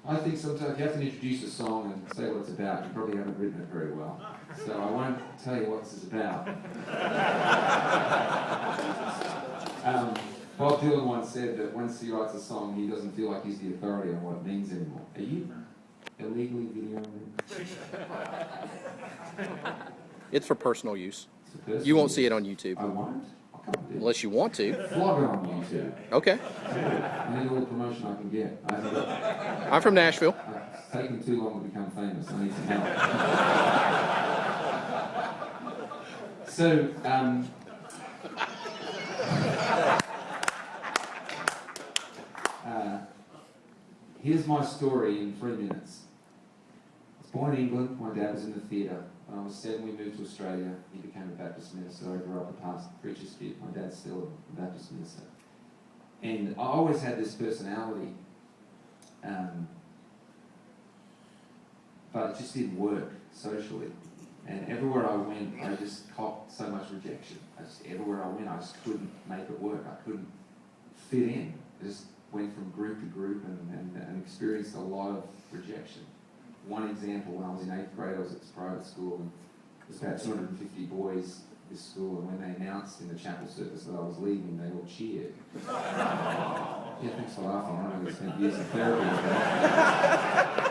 I think sometimes you have to introduce a song and say what it's about. You probably haven't written it very well. So I won't tell you what this is about. Bob Dylan once said that once he writes a song, he doesn't feel like he's the authority on what it means anymore. Are you illegally videoing? It's for personal use. Personal You won't use. see it on YouTube. I won't? I can't do it. Unless you want to. Flog it on YouTube. Okay. I need all the promotion I can get. I'm from Nashville. It's taken too long to become famous. I need some help. So, here's my story in 3 minutes. I was born in England. My dad was in the theatre. When I was 7, we moved to Australia. He became a Baptist minister. I grew up a preacher's kid. My dad's still a Baptist minister. And I always had this personality, but it just didn't work socially. And everywhere I went, I just copped so much rejection. Everywhere I went, I just couldn't make it work. I couldn't fit in. I just went from group to group and experienced a lot of rejection. One example, when I was in 8th grade, I was at this private school, and there was about 250 boys at this school, and when they announced in the chapel service that I was leaving, they all cheered. Yeah, thanks for laughing. I know we spent years in therapy with that.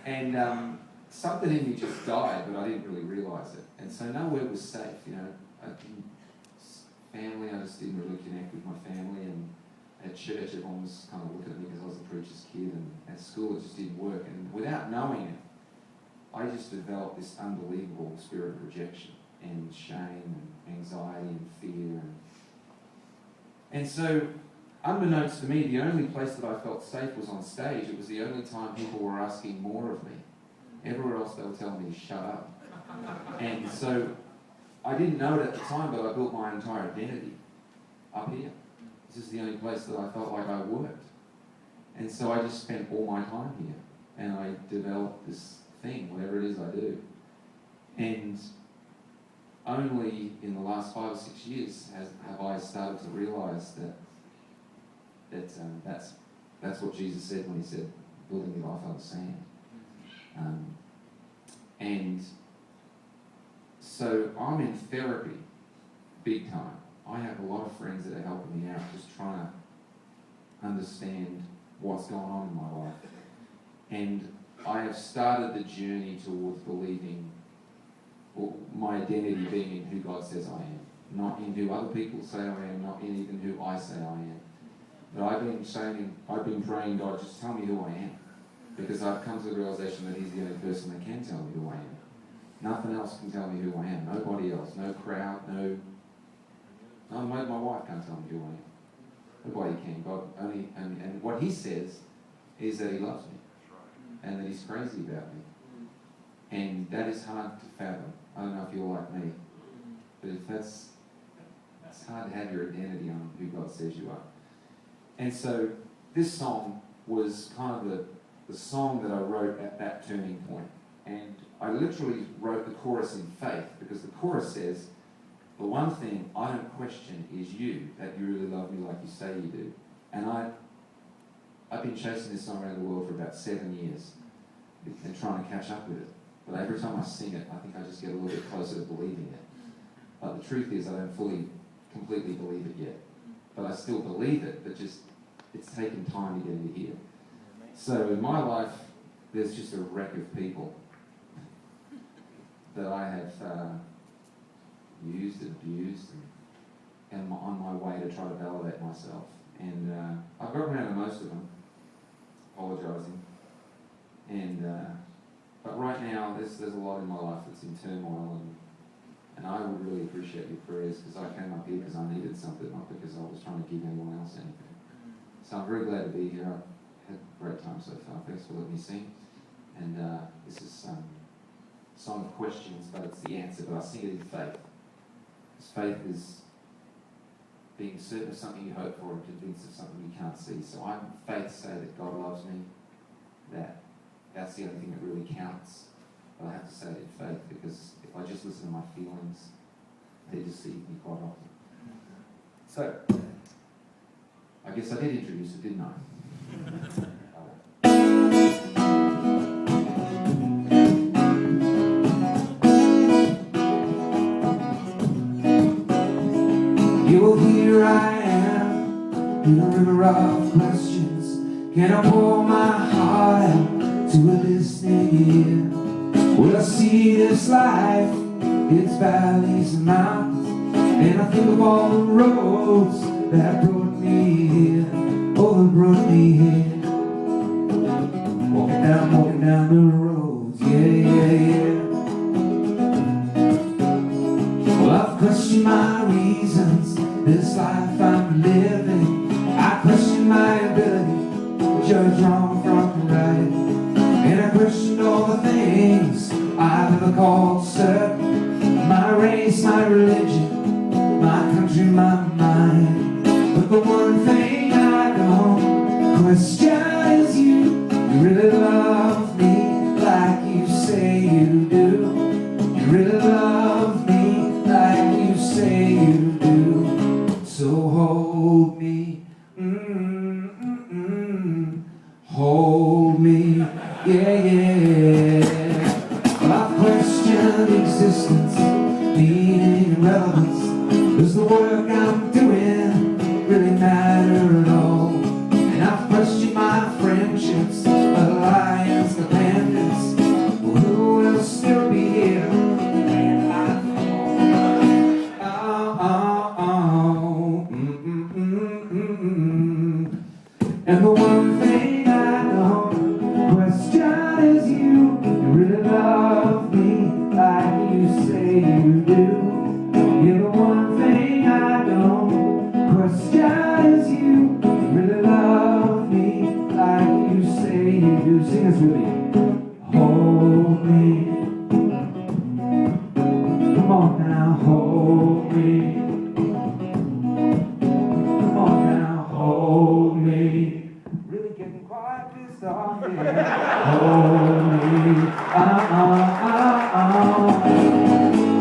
And something in me just died, but I didn't really realise it. And so nowhere was safe, you know. Family, I just didn't really connect with my family, and at church everyone was kind of looking at me because I was a preacher's kid, and at school it just didn't work. And without knowing it, I just developed this unbelievable spirit of rejection and shame and anxiety and fear. And so, unbeknownst to me, the only place that I felt safe was on stage. It was the only time people were asking more of me. Everywhere else they were telling me to shut up. And so, I didn't know it at the time, but I built my entire identity up here. This is the only place that I felt like I worked. And so I just spent all my time here. And I developed this thing, whatever it is I do. And only in the last 5 or 6 years have I started to realise that's what Jesus said when he said, building your life on the sand. And so I'm in therapy, big time. I have a lot of friends that are helping me out, just trying to understand what's going on in my life. And I have started the journey towards believing, well, my identity being in who God says I am. Not in who other people say I am, not in even who I say I am. But I've been praying, God, just tell me who I am. Because I've come to the realization that he's the only person that can tell me who I am. Nothing else can tell me who I am. Nobody else. No crowd. No, my wife can't tell me who I am. Nobody can. God only. And what he says is that he loves me, and that he's crazy about me. And that is hard to fathom. I don't know if you're like me, but if it's hard to have your identity on who God says you are. And so this song was kind of the song that I wrote at that turning point. And I literally wrote the chorus in faith, because the chorus says, the one thing I don't question is you, that you really love me like you say you do. And I've been chasing this song around the world for about 7 years and trying to catch up with it. But every time I sing it, I think I just get a little bit closer to believing it. But the truth is I don't completely believe it yet. But I still believe it, but just it's taken time to get into here. So in my life, there's just a wreck of people that I have used and abused, and I'm on my way to try to validate myself. And I've got around to most of them, apologising. But right now, there's a lot in my life that's in turmoil, and I would really appreciate your prayers, because I came up here because I needed something, not because I was trying to give anyone else anything. So I'm very glad to be here. I've had a great time so far. Thanks for letting me sing. And this is a song of questions, but it's the answer, but I sing it in faith. Because faith is being certain of something you hope for and convinced of something you can't see. So I'm faith say that God loves me, that's the only thing that really counts. But I have to say it in faith, because if I just listen to my feelings, they deceive me quite often. So, I guess guess I did introduce it, didn't I? You're here I am, in a river of questions. Can I pour my heart out to a listening ear? Will I see this life, its valleys and mountains? And I think of all the roads that brought me here, oh, that brought me here. Walking down the roads, yeah. Well, I've questioned my reasons, this life I'm living. I question my ability to judge wrong from right. And I question all the things I've ever called certain. My race, my religion, my country, my mind. But the one thing I don't question is you. You really love me like you say you do. You really love me like you say you do. So hold me, hold me, yeah. Well, I've questioned existence, meaning and relevance. Does the work I'm doing really matter at all? And I've questioned my friendships, alliance, dependence. Well, who will still be here when I And the one thing I don't question is you. You really love me like you say you do. You're the one thing I don't question is you. You really love me like you say you do. Sing this with me. Hold me. Come on now, hold me. Come on now, hold me. Really getting quiet this song here. Hold me.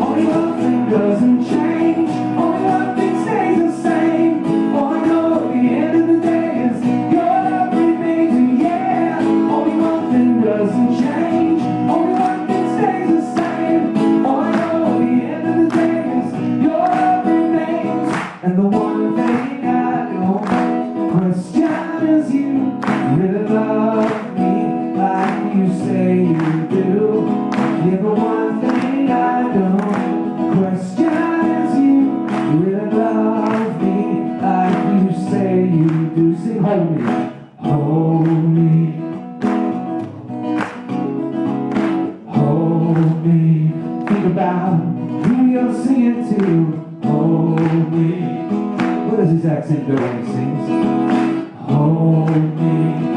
Only one thing doesn't change. Only one thing stays the same. All I know at the end of the day is your love remains, and yeah. Only one thing doesn't change. Only one thing stays the same. All I know at the end of the day is your love remains. And the one thing I don't question is you. You really love me like you say you do. You're the one thing I don't question is you. You really love me like you say you do. Sing, hold me, hold me, hold me. Think about who you're singing to. Hold me. What does his accent go when he sings? Hold me.